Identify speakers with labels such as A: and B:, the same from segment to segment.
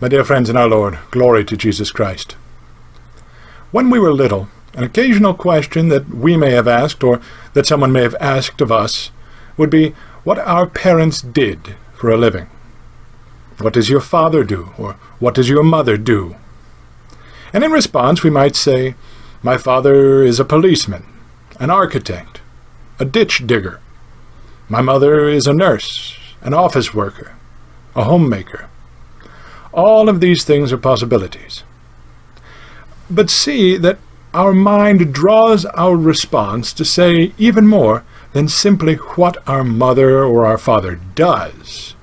A: My dear friends in our Lord, glory to Jesus Christ. When we were little, an occasional question that we may have asked, or that someone may have asked of us, would be what our parents did for a living. What does your father do, or what does your mother do? And in response we might say, my father is a policeman, an architect, a ditch digger. My mother is a nurse, an office worker, a homemaker. All of these things are possibilities. But see that our mind draws our response to say even more than simply what our mother or our father does,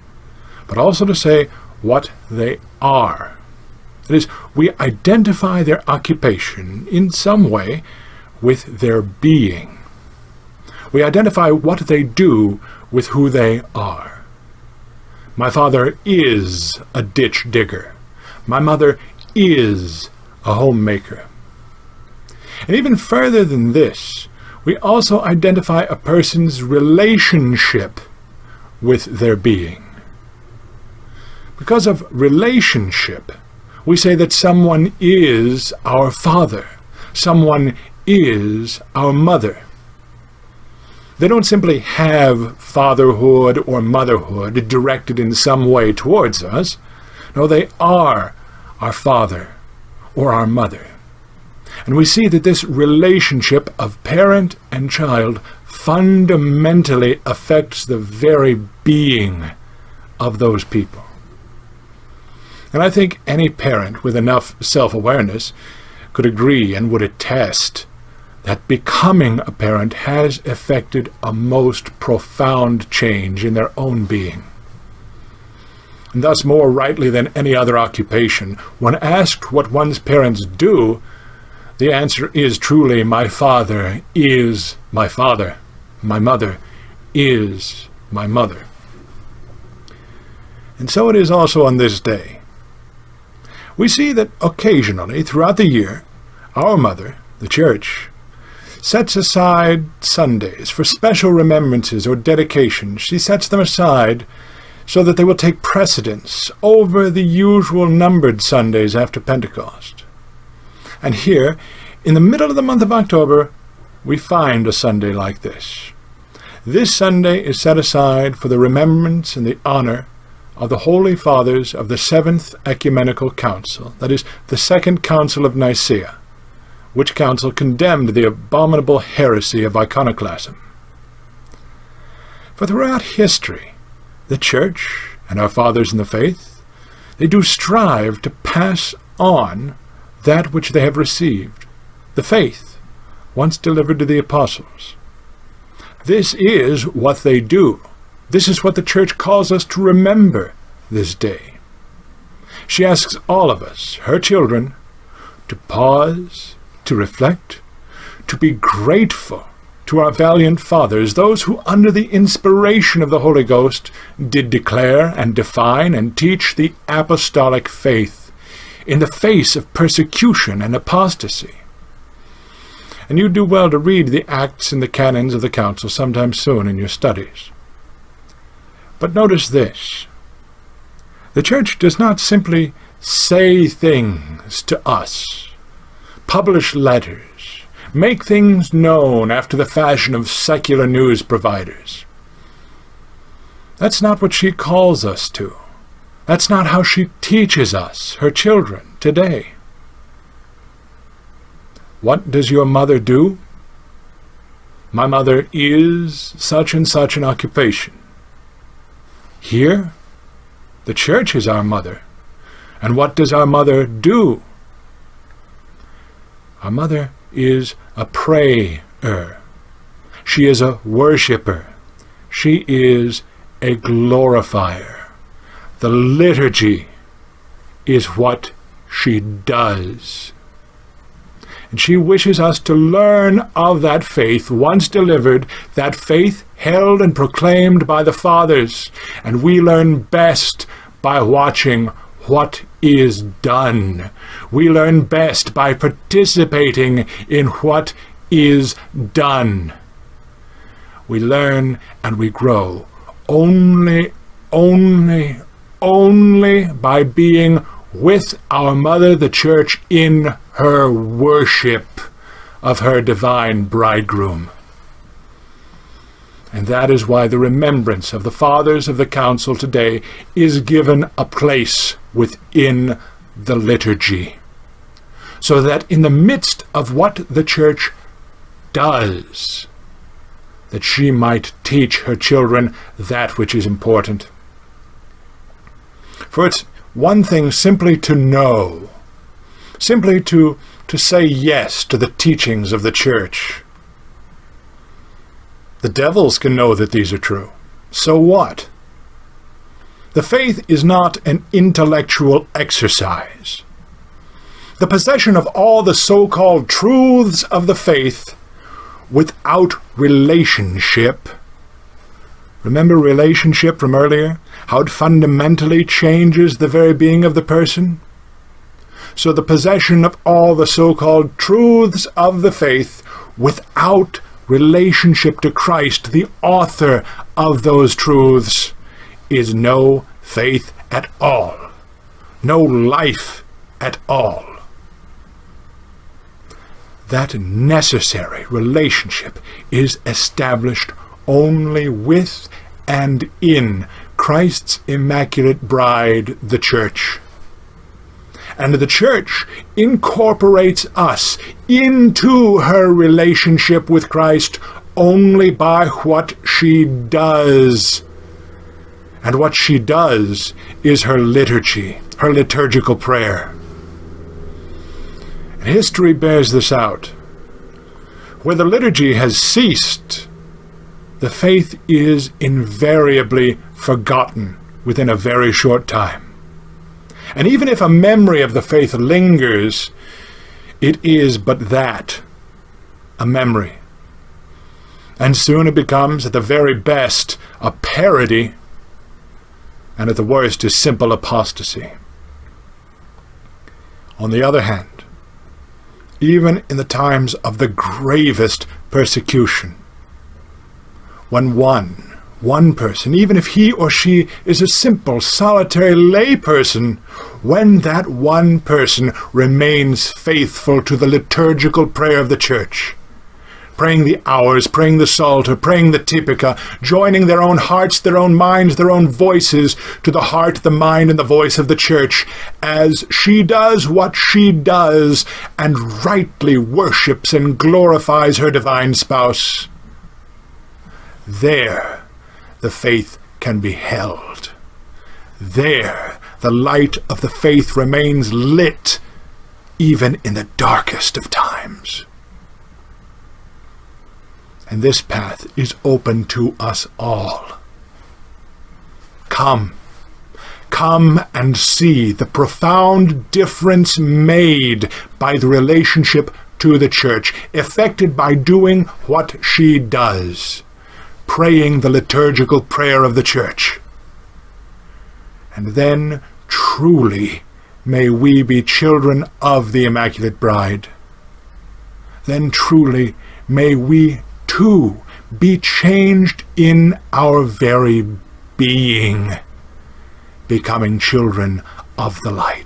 A: but also to say what they are. That is, we identify their occupation in some way with their being. We identify what they do with who they are. My father is a ditch digger. My mother is a homemaker. And even further than this, we also identify a person's relationship with their being. Because of relationship, we say that someone is our father, someone is our mother. They don't simply have fatherhood or motherhood directed in some way towards us. No, they are our father or our mother. And we see that this relationship of parent and child fundamentally affects the very being of those people. And I think any parent with enough self-awareness could agree and would attest that becoming a parent has effected a most profound change in their own being. And thus, more rightly than any other occupation, when asked what one's parents do, the answer is truly, my father is my father, my mother is my mother. And so it is also on this day. We see that occasionally, throughout the year, our mother, the Church, sets aside Sundays for special remembrances or dedications. She sets them aside so that they will take precedence over the usual numbered Sundays after Pentecost. And here, in the middle of the month of October, we find a Sunday like this. This Sunday is set aside for the remembrance and the honor of the Holy Fathers of the Seventh Ecumenical Council, that is, the Second Council of Nicaea, which council condemned the abominable heresy of iconoclasm. For throughout history, the Church and our fathers in the faith, they do strive to pass on that which they have received, the faith once delivered to the apostles. This is what they do. This is what the Church calls us to remember this day. She asks all of us, her children, to pause, to reflect, to be grateful to our valiant fathers, those who under the inspiration of the Holy Ghost did declare and define and teach the apostolic faith in the face of persecution and apostasy. And you do well to read the Acts and the Canons of the Council sometime soon in your studies. But notice this. The Church does not simply say things to us, publish letters, make things known after the fashion of secular news providers. That's not what she calls us to. That's not how she teaches us, her children, today. What does your mother do? My mother is such and such an occupation. Here, the Church is our mother. And what does our mother do? Our mother is a prayer. She is a worshipper. She is a glorifier. The liturgy is what she does. And she wishes us to learn of that faith once delivered, that faith held and proclaimed by the fathers. And we learn best by watching what is done. We learn best by participating in what is done. We learn and we grow only by being with our Mother the Church in her worship of her divine bridegroom. And that is why the remembrance of the Fathers of the Council today is given a place within the liturgy, so that in the midst of what the Church does, that she might teach her children that which is important. For it's one thing simply to know, simply to say yes to the teachings of the Church. The devils can know that these are true. So what? The faith is not an intellectual exercise. The possession of all the so-called truths of the faith without relationship. Remember relationship from earlier? How it fundamentally changes the very being of the person? So the possession of all the so-called truths of the faith without relationship to Christ, the author of those truths, is no faith at all, no life at all. That necessary relationship is established only with and in Christ's Immaculate Bride, the Church. And the Church incorporates us into her relationship with Christ only by what she does. And what she does is her liturgy, her liturgical prayer. And history bears this out. Where the liturgy has ceased, the faith is invariably forgotten within a very short time. And even if a memory of the faith lingers, it is but that, a memory. And soon it becomes, at the very best, a parody, and at the worst is simple apostasy. On the other hand, even in the times of the gravest persecution, when one person, even if he or she is a simple, solitary lay person, when that one person remains faithful to the liturgical prayer of the Church, praying the hours, praying the Psalter, praying the Typica, joining their own hearts, their own minds, their own voices to the heart, the mind, and the voice of the Church, as she does what she does and rightly worships and glorifies her divine spouse, there the faith can be held. There the light of the faith remains lit even in the darkest of times. And this path is open to us all. Come and see the profound difference made by the relationship to the Church, effected by doing what she does, praying the liturgical prayer of the Church. And then truly may we be children of the Immaculate Bride. Then truly may we too be changed in our very being, becoming children of the light.